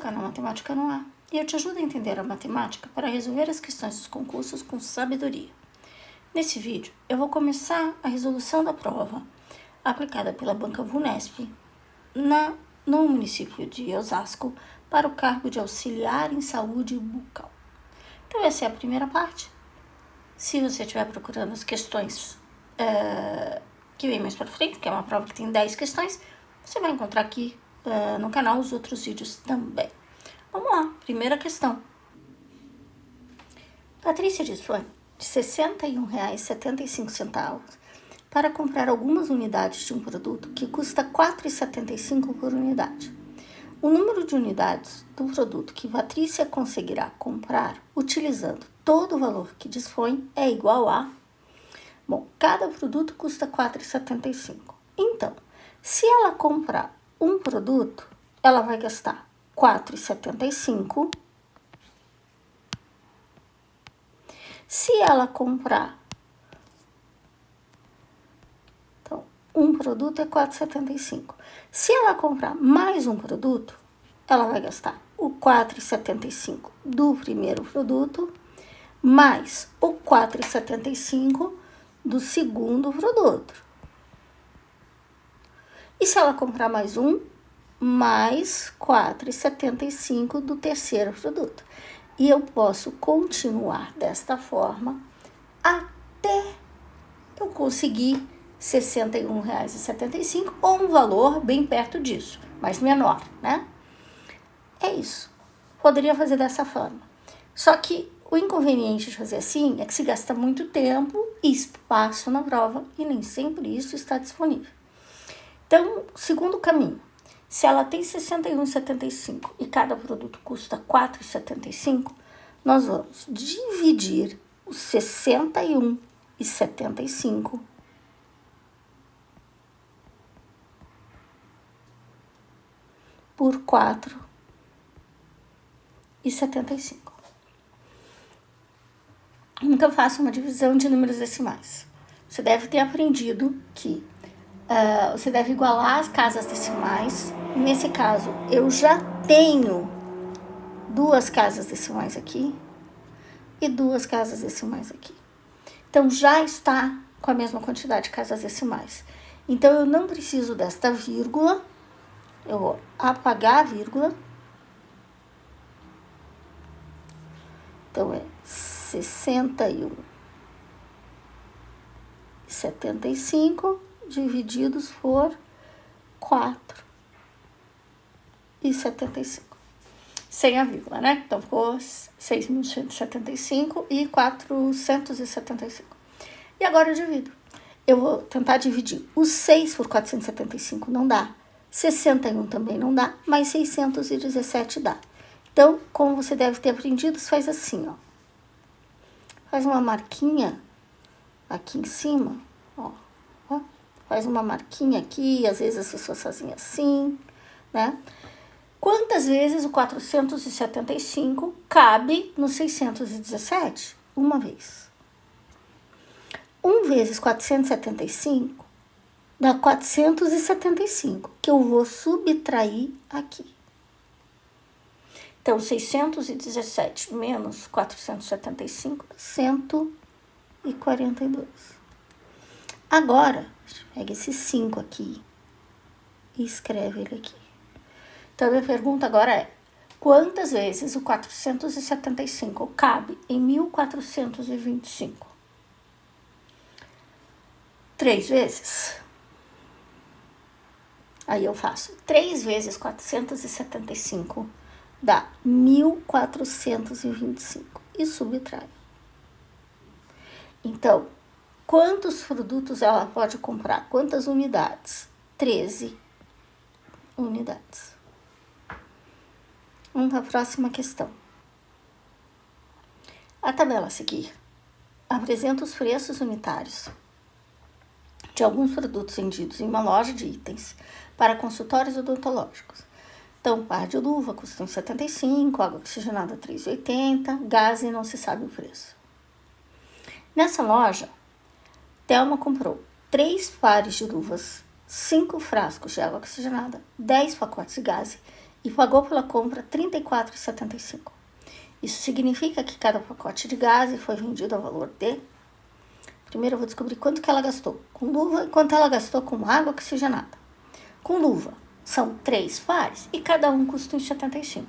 canal Matemática no Ar e eu te ajudo a entender a matemática para resolver as questões dos concursos com sabedoria. Nesse vídeo, eu vou começar a resolução da prova aplicada pela Banca Vunesp no município de Osasco para o cargo de auxiliar em saúde bucal. Então, essa é a primeira parte. Se você estiver procurando as questões que vem mais para frente, que é uma prova que tem 10 questões, você vai encontrar aqui no canal os outros vídeos também. Vamos lá, primeira questão. Patrícia dispõe de R$ 61,75 para comprar algumas unidades de um produto que custa R$ 4,75 por unidade. O número de unidades do produto que Patrícia conseguirá comprar utilizando todo o valor que dispõe é igual a... Bom, cada produto custa R$ 4,75. Então, se ela comprar um produto, ela vai gastar R$ 4,75. Se ela comprar... Então, um produto é R$ 4,75. Se ela comprar mais um produto, ela vai gastar o R$ 4,75 do primeiro produto, mais o R$ 4,75 do segundo produto. E se ela comprar mais um, mais R$ 4,75 do terceiro produto. E eu posso continuar desta forma até eu conseguir R$ 61,75 ou um valor bem perto disso, mas menor, né? É isso. Poderia fazer dessa forma. Só que o inconveniente de fazer assim é que se gasta muito tempo e espaço na prova e nem sempre isso está disponível. Então, segundo caminho, se ela tem R$ 61,75 e cada produto custa R$ 4,75, nós vamos dividir os R$ 61,75 por R$ 4,75. Nunca faça uma divisão de números decimais. Você deve ter aprendido que você deve igualar as casas decimais. Nesse caso, eu já tenho duas casas decimais aqui e duas casas decimais aqui. Então, já está com a mesma quantidade de casas decimais. Então, eu não preciso desta vírgula. Eu vou apagar a vírgula. Então, é 61,75 divididos por 4,75. Sem a vírgula, né? Então, ficou 6.175 e 475. E agora eu divido. Eu vou tentar dividir os 6 por 475, não dá. 61 também não dá, mas 617 dá. Então, como você deve ter aprendido, faz assim, ó. Faz uma marquinha aqui em cima, ó. Faz uma marquinha aqui, às vezes as pessoas fazem assim, né? Quantas vezes o 475 cabe no 617? Uma vez. 1 vezes 475 dá 475, que eu vou subtrair aqui. Então, 617 menos 475 dá 142. Agora, pega esse 5 aqui e escreve ele aqui. Então, a minha pergunta agora é: quantas vezes o 475 cabe em 1425? 3 vezes. Aí eu faço 3 vezes 475 dá 1425 e subtrai. Então, quantos produtos ela pode comprar? Quantas unidades? 13 unidades. Vamos para a próxima questão. A tabela a seguir apresenta os preços unitários de alguns produtos vendidos em uma loja de itens para consultórios odontológicos. Então, par de luva custa 1,75, água oxigenada 3,80, gás e não se sabe o preço. Nessa loja, Thelma comprou 3 pares de luvas, 5 frascos de água oxigenada, 10 pacotes de gás e pagou pela compra R$ 34,75. Isso significa que cada pacote de gás foi vendido ao valor de... Primeiro eu vou descobrir quanto que ela gastou com luva e quanto ela gastou com água oxigenada. Com luva, são 3 pares e cada um custa R$ 1,75.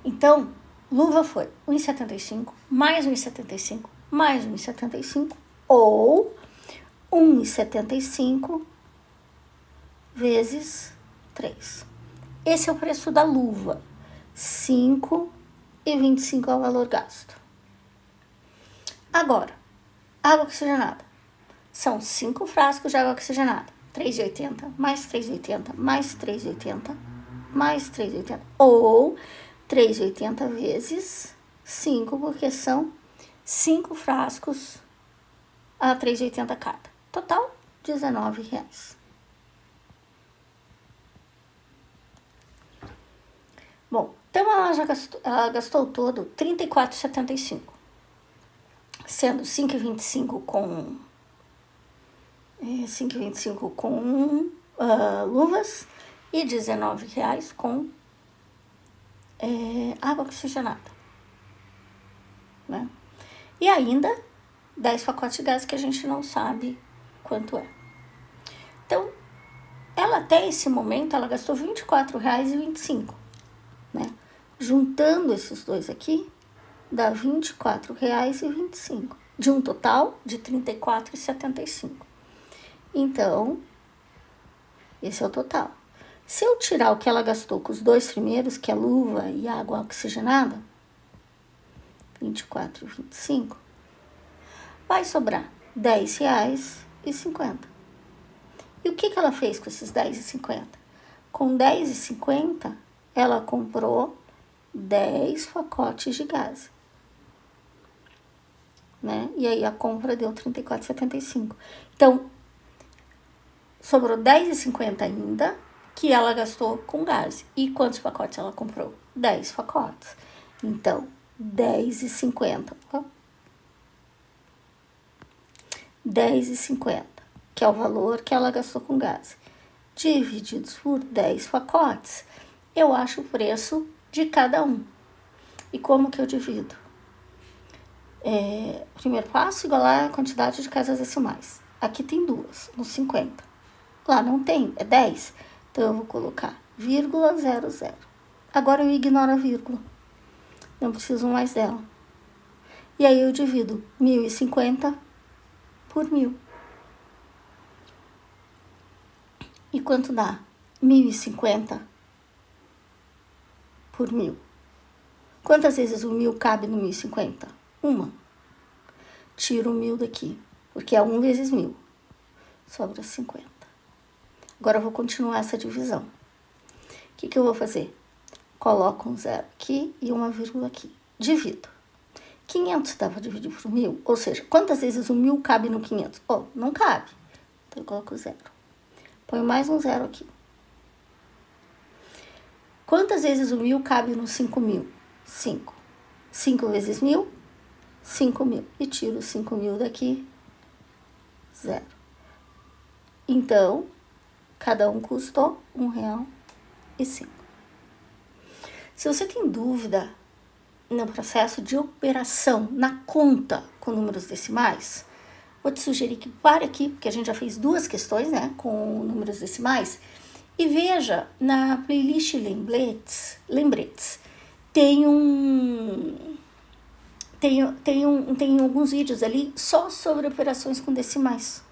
Então, luva foi R$ 1,75 mais R$ 1,75 mais R$ 1,75 ou R$ 1,75 vezes 3. Esse é o preço da luva. R$ 5,25 é o valor gasto. Agora, água oxigenada. São 5 frascos de água oxigenada. R$ 3,80 mais R$ 3,80 mais R$ 3,80 mais R$ 3,80 ou R$ 3,80 vezes 5, porque são 5 frascos a R$ 3,80 cada. Total, R$ 19,00. Bom, então ela gastou todo R$ 34,75, sendo 5,25 com luvas e R$ 19,00 com água oxigenada, né? E ainda 10 pacotes de gás que a gente não sabe quanto é. Então, ela até esse momento, ela gastou R$ 24,25, né? Juntando esses dois aqui, dá R$ 24,25, de um total de R$ 34,75. Então, esse é o total. Se eu tirar o que ela gastou com os dois primeiros, que é luva e água oxigenada, R$ 24,25, vai sobrar R$ 10,50. E o que ela fez com esses R$ 10,50? Com R$ 10,50, ela comprou 10 pacotes de gás, né? E aí a compra deu R$ 34,75. Então, sobrou R$ 10,50 ainda, que ela gastou com gás. E quantos pacotes ela comprou? 10 pacotes. Então, R$ 10,50. R$ 10,50, que é o valor que ela gastou com gás, divididos por 10 pacotes, eu acho o preço de cada um. E como que eu divido? Primeiro passo, igualar a quantidade de casas decimais. Aqui tem 2, no 50. Lá não tem, é 10. Então, eu vou colocar vírgula 00. Agora eu ignoro a vírgula. Não preciso mais dela. E aí eu divido 1.050 por 1.000. E quanto dá? 1.050 por 1.000. Quantas vezes o 1.000 cabe no 1.050? Uma. Tiro o 1.000 daqui, porque é 1 vezes 1.000. Sobra 50. Agora eu vou continuar essa divisão. O que eu vou fazer? Coloco um zero aqui e uma vírgula aqui. Divido. 500 dá para dividir por 1.000? Ou seja, quantas vezes o 1.000 cabe no 500? Não cabe. Então eu coloco zero. Ponho mais um zero aqui. Quantas vezes o 1.000 cabe no 5.000? 5. 5 vezes 1.000? 5.000. E tiro 5.000 daqui. Zero. Então, cada um custou R$1,05. Se você tem dúvida no processo de operação, na conta com números decimais, vou te sugerir que pare aqui, porque a gente já fez 2 questões, né, com números decimais, e veja na playlist lembretes, tem alguns vídeos ali só sobre operações com decimais,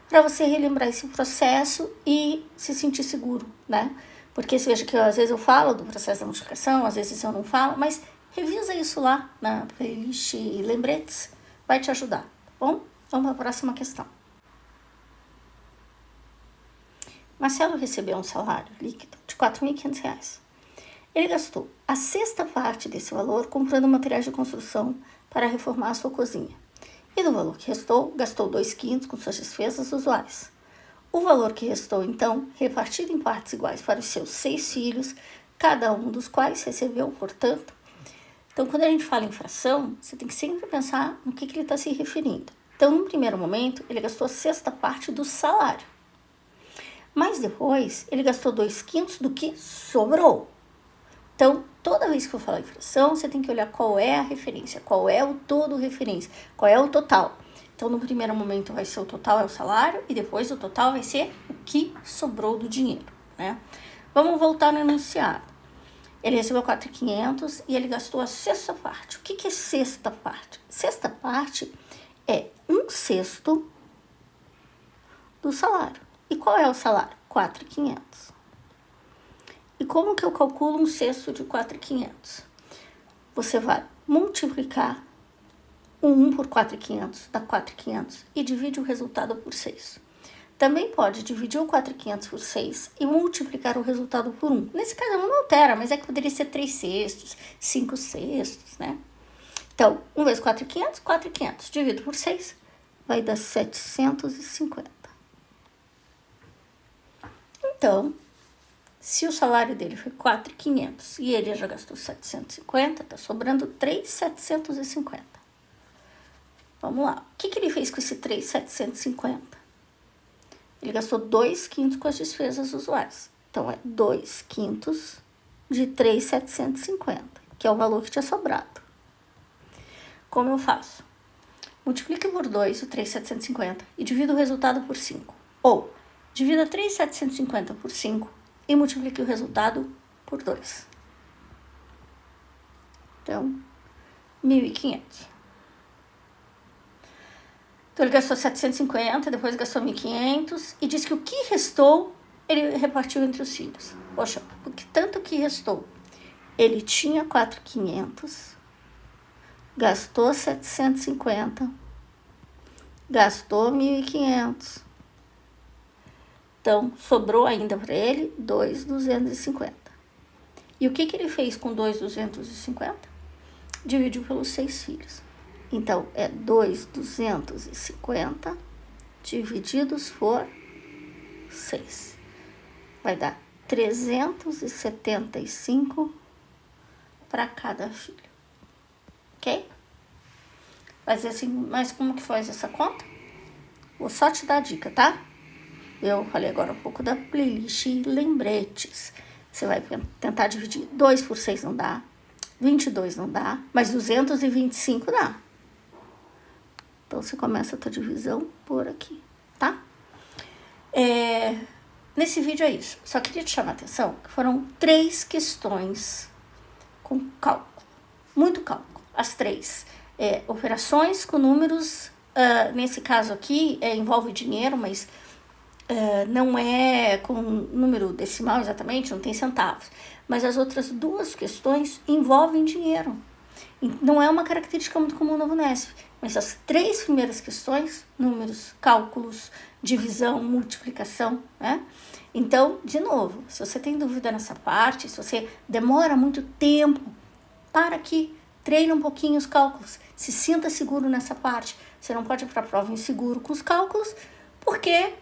para você relembrar esse processo e se sentir seguro, né? Porque você veja que às vezes eu falo do processo da multiplicação, às vezes eu não falo, mas revisa isso lá na playlist lembretes, vai te ajudar, tá bom? Vamos para a próxima questão. Marcelo recebeu um salário líquido de R$ 4.500. Ele gastou a sexta parte desse valor comprando materiais de construção para reformar a sua cozinha. E do valor que restou, gastou 2/5 com suas despesas usuais. O valor que restou, então, repartido em partes iguais para os seus 6 filhos, cada um dos quais recebeu, portanto. Então, quando a gente fala em fração, você tem que sempre pensar no que ele está se referindo. Então, no primeiro momento, ele gastou a sexta parte do salário. Mas depois, ele gastou 2/5 do que sobrou. Então, toda vez que eu falar em fração, você tem que olhar qual é a referência, qual é o todo referência, qual é o total. Então, no primeiro momento vai ser o total, é o salário, e depois o total vai ser o que sobrou do dinheiro, né? Vamos voltar no enunciado. Ele recebeu 4.500 e ele gastou a sexta parte. O que é sexta parte? Sexta parte é 1/6 do salário. E qual é o salário? 4.500. E como que eu calculo 1/6 de 4.500? Você vai multiplicar o 1 por 4.500, dá 4.500, e divide o resultado por 6. Também pode dividir o 4.500 por 6 e multiplicar o resultado por 1. Nesse caso não altera, mas é que poderia ser 3/6, 5/6, né? Então, 1 vezes 4.500, 4.500. Divido por 6, vai dar 750. Então, se o salário dele foi 4.500 e ele já gastou 750, tá sobrando 3.750. Vamos lá. O que ele fez com esse 3.750? Ele gastou 2/5 com as despesas usuais. Então, é 2/5 de 3.750, que é o valor que tinha sobrado. Como eu faço? Multiplique por 2 o 3.750 e divida o resultado por 5. Ou, divida 3.750 por 5 e multiplique o resultado por 2. Então, 1.500. Então, ele gastou 750, depois gastou 1.500 e disse que o que restou, ele repartiu entre os filhos. Poxa, tanto que restou? Ele tinha 4.500, gastou 750, gastou 1.500. Então, sobrou ainda para ele 2.250. E o que ele fez com 2.250? Dividiu pelos 6 filhos. Então, é 2.250 divididos por 6. Vai dar 375 para cada filho. Ok? Mas assim, mas como que faz essa conta? Vou só te dar a dica, tá? Eu falei agora um pouco da playlist lembretes. Você vai tentar dividir 2 por 6 não dá, 22 não dá, mas 225 dá. Então, você começa a tua divisão por aqui, tá? Nesse vídeo é isso. Só queria te chamar a atenção que foram 3 questões com cálculo. Muito cálculo. As 3. Operações com números, nesse caso aqui, envolve dinheiro, mas não é com número decimal exatamente, não tem centavos. Mas as outras 2 questões envolvem dinheiro. Não é uma característica muito comum no Vunesp, mas as 3 primeiras questões, números, cálculos, divisão, multiplicação, né? Então, de novo, se você tem dúvida nessa parte, se você demora muito tempo, para aqui, treine um pouquinho os cálculos, se sinta seguro nessa parte. Você não pode ir para a prova inseguro com os cálculos, porque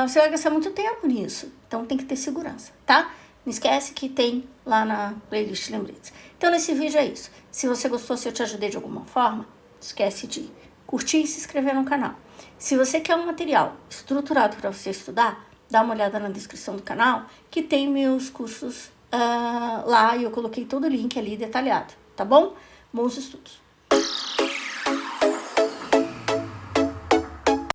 você vai gastar muito tempo nisso. Então, tem que ter segurança, tá? Não esquece que tem lá na playlist lembretes. Então, nesse vídeo é isso. Se você gostou, se eu te ajudei de alguma forma, não esquece de curtir e se inscrever no canal. Se você quer um material estruturado para você estudar, dá uma olhada na descrição do canal, que tem meus cursos lá e eu coloquei todo o link ali detalhado, tá bom? Bons estudos!